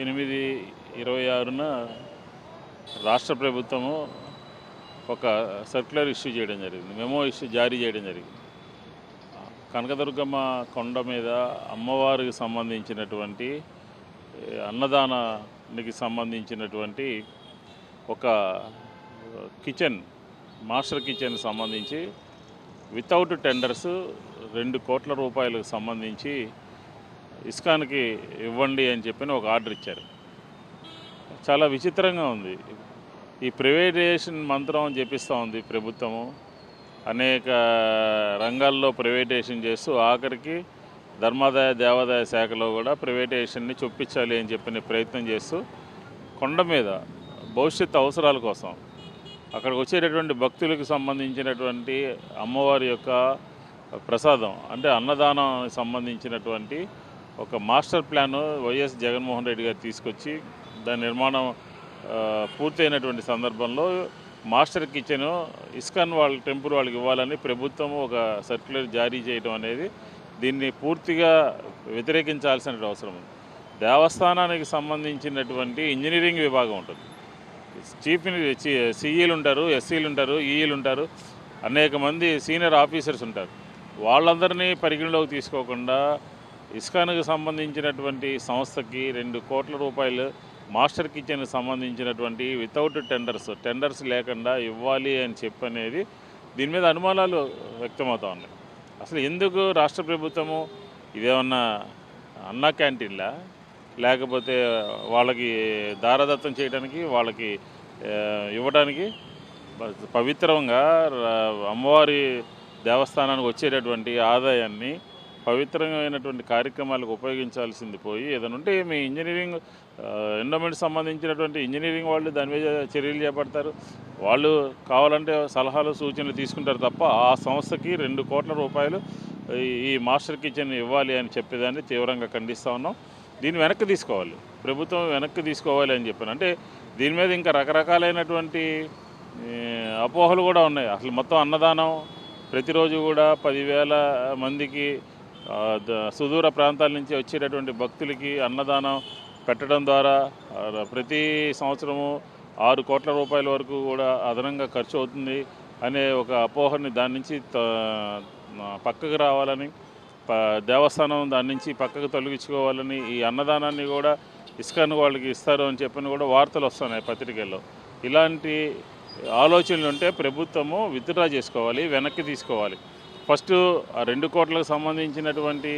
8/26న రాష్ట్ర ప్రభుత్వము ఒక సర్క్యులర్ ఇష్యూ చేయడం జరిగింది. మెమో ఇష్యూ జారీ చేయడం జరిగింది. కనకదుర్గమ్మ కొండ మీద అమ్మవారికి సంబంధించినటువంటి అన్నదానానికి సంబంధించినటువంటి ఒక కిచెన్, మాస్టర్ కిచెన్ సంబంధించి వితౌట్ టెండర్స్ 2 కోట్ల రూపాయలకు సంబంధించి ఇస్కాన్కి ఇవ్వండి అని చెప్పి ఒక ఆర్డర్ ఇచ్చారు. చాలా విచిత్రంగా ఉంది. ఈ ప్రైవేటైజేషన్ మంత్రం జపిస్తూ ఉంది ప్రభుత్వము. అనేక రంగాల్లో ప్రైవేటైజేషన్ చేస్తూ ఆఖరికి ధర్మాదాయ దేవాదాయ శాఖలో కూడా ప్రైవేటైజేషన్ని చొప్పించాలి అని చెప్పిన ప్రయత్నం చేస్తూ కొండ మీద భవిష్యత్తు అవసరాల కోసం అక్కడికి వచ్చేటటువంటి భక్తులకు సంబంధించినటువంటి అమ్మవారి యొక్క ప్రసాదం అంటే అన్నదానానికి సంబంధించినటువంటి ఒక master plan YS Jaganmohan Reddy గారు తీసుకొచ్చి దాని నిర్మాణం పూర్తయినటువంటి సందర్భంలో మాస్టర్ కిచెను ఇస్కాన్ వాళ్ళ టెంపుల్ వాళ్ళకి ఇవ్వాలని ప్రభుత్వం ఒక సర్క్యులర్ జారీ చేయడం అనేది దీన్ని పూర్తిగా వ్యతిరేకించాల్సిన అవసరం ఉంది. దేవస్థానానికి సంబంధించినటువంటి ఇంజనీరింగ్ విభాగం ఉంటుంది. సిఈలు ఉంటారు, ఎస్సీలు ఉంటారు, ఈఈలు ఉంటారు, అనేక మంది సీనియర్ ఆఫీసర్స్ ఉంటారు. వాళ్ళందరినీ పరిగణలోకి తీసుకోకుండా ఇస్కాన్కి సంబంధించినటువంటి సంస్థకి 2 కోట్ల రూపాయలు మాస్టర్ కిచెన్కి సంబంధించినటువంటి వితౌట్ టెండర్స్ లేకుండా ఇవ్వాలి అని చెప్పనేది దీని మీద అనుమానాలు వ్యక్తమవుతూ ఉన్నాయి. అసలు ఎందుకు రాష్ట్ర ప్రభుత్వము ఇదేమన్నా అన్నా క్యాంటీన్లా, లేకపోతే వాళ్ళకి దారదత్తం చేయడానికి, వాళ్ళకి ఇవ్వడానికి పవిత్రంగా అమ్మవారి దేవస్థానానికి వచ్చేటటువంటి ఆదాయాన్ని పవిత్రమైనటువంటి కార్యక్రమాలకు ఉపయోగించాల్సింది పోయి ఏదైనా ఉంటే మీ ఇంజనీరింగ్ ఎండోమెంట్ సంబంధించినటువంటి ఇంజనీరింగ్ వాళ్ళు దాని మీద చర్యలు చేపడతారు. వాళ్ళు కావాలంటే సలహాలు సూచనలు తీసుకుంటారు తప్ప ఆ సంస్థకి 2 కోట్ల రూపాయలు ఈ మాస్టర్ కిచెన్ ఇవ్వాలి అని చెప్పేదాన్ని తీవ్రంగా ఖండిస్తూ ఉన్నాం. దీన్ని వెనక్కి తీసుకోవాలి, ప్రభుత్వం వెనక్కి తీసుకోవాలి అని చెప్పాను. అంటే దీని మీద ఇంకా రకరకాలైనటువంటి అపోహలు కూడా ఉన్నాయి. అసలు మొత్తం అన్నదానం ప్రతిరోజు కూడా 10,000 మందికి సుదూర ప్రాంతాల నుంచి వచ్చేటటువంటి భక్తులకి అన్నదానం పెట్టడం ద్వారా ప్రతి సంవత్సరము 6 కోట్ల రూపాయల వరకు కూడా అదనంగా ఖర్చు అవుతుంది అనే ఒక అపోహని దాని నుంచి పక్కకు రావాలని, దేవస్థానం దాని నుంచి పక్కకు తొలగించుకోవాలని, ఈ అన్నదానాన్ని కూడా ఇస్కాన్ వాళ్ళకి ఇస్తారు అని చెప్పని కూడా వార్తలు వస్తున్నాయి పత్రికల్లో. ఇలాంటి ఆలోచనలు ఉంటే ప్రభుత్వము విత్డ్రా చేసుకోవాలి, వెనక్కి తీసుకోవాలి. ఫస్ట్ ఆ 2 కోట్లకు సంబంధించినటువంటి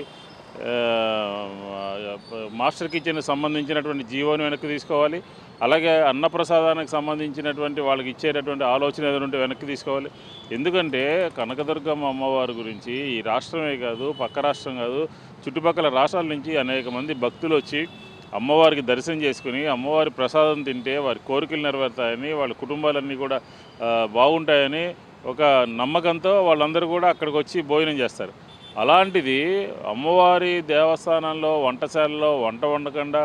మాస్టర్ కిచెన్కి సంబంధించినటువంటి జీవోని వెనక్కి తీసుకోవాలి. అలాగే అన్నప్రసాదానికి సంబంధించినటువంటి వాళ్ళకి ఇచ్చేటటువంటి ఆలోచన ఏదైనా ఉంటే వెనక్కి తీసుకోవాలి. ఎందుకంటే కనకదుర్గమ్మ అమ్మవారి గురించి ఈ రాష్ట్రమే కాదు, పక్క రాష్ట్రం కాదు, చుట్టుపక్కల రాష్ట్రాల నుంచి అనేక మంది భక్తులు వచ్చి అమ్మవారికి దర్శనం చేసుకుని అమ్మవారి ప్రసాదం తింటే వారి కోరికలు నెరవేరుతాయని, వాళ్ళ కుటుంబాలన్నీ కూడా బాగుంటాయని ఒక నమ్మకంతో వాళ్ళందరూ కూడా అక్కడికి వచ్చి భోజనం చేస్తారు. అలాంటిది అమ్మవారి దేవస్థానంలో వంటశాలలో వంట వండకుండా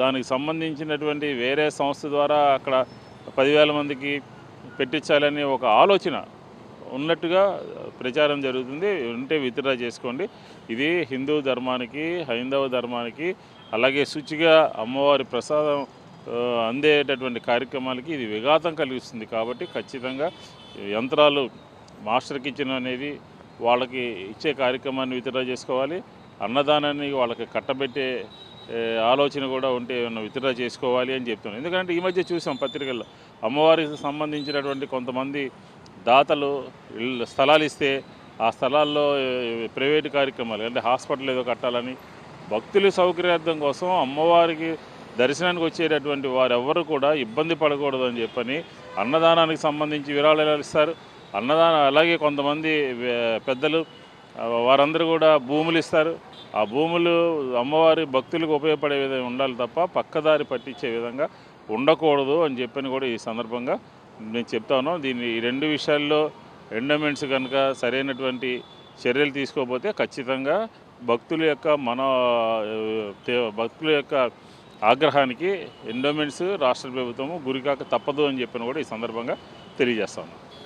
దానికి సంబంధించినటువంటి వేరే సంస్థ ద్వారా అక్కడ 10,000 మందికి పెట్టించాలని ఒక ఆలోచన ఉన్నట్టుగా ప్రచారం జరుగుతుంది. ఉంటే విత్డ్రా చేసుకోండి. ఇది హిందూ ధర్మానికి, హైందవ ధర్మానికి, అలాగే శుచిగా అమ్మవారి ప్రసాదం అందేటటువంటి కార్యక్రమాలకి ఇది విఘాతం కలిగిస్తుంది. కాబట్టి ఖచ్చితంగా యంత్రాలు మాస్టర్ కిచెన్ అనేది వాళ్ళకి ఇచ్చే కార్యక్రమాన్ని విత్డ్రా చేసుకోవాలి. అన్నదానాన్ని వాళ్ళకి కట్టబెట్టే ఆలోచన కూడా ఉంటే విత్డ్రా చేసుకోవాలి అని చెప్తున్నాను. ఎందుకంటే ఈ మధ్య చూసాం పత్రికల్లో అమ్మవారికి సంబంధించినటువంటి కొంతమంది దాతలు స్థలాలు ఇస్తే ఆ స్థలాల్లో ప్రైవేటు కార్యక్రమాలు అంటే హాస్పిటల్ ఏదో కట్టాలని భక్తుల సౌకర్యార్థం కోసం అమ్మవారికి దర్శనానికి వచ్చేటటువంటి వారెవ్వరూ కూడా ఇబ్బంది పడకూడదు అని చెప్పని అన్నదానానికి సంబంధించి విరాళాలు ఇస్తారు. అన్నదానం అలాగే కొంతమంది పెద్దలు వారందరూ కూడా భూములు ఇస్తారు. ఆ భూములు అమ్మవారి భక్తులకు ఉపయోగపడే విధంగా ఉండాలి తప్ప పక్కదారి పట్టించే విధంగా ఉండకూడదు అని చెప్పని కూడా ఈ సందర్భంగా నేను చెప్తాను. దీన్ని ఈ 2 విషయాల్లో ఎండోమెంట్స్ కనుక సరైనటువంటి చర్యలు తీసుకోకపోతే ఖచ్చితంగా భక్తుల యొక్క ఆగ్రహానికి ఎండోమెంట్స్ రాష్ట్ర ప్రభుత్వము గురికాక తప్పదు అని చెప్పని కూడా ఈ సందర్భంగా తెలియజేస్తాను.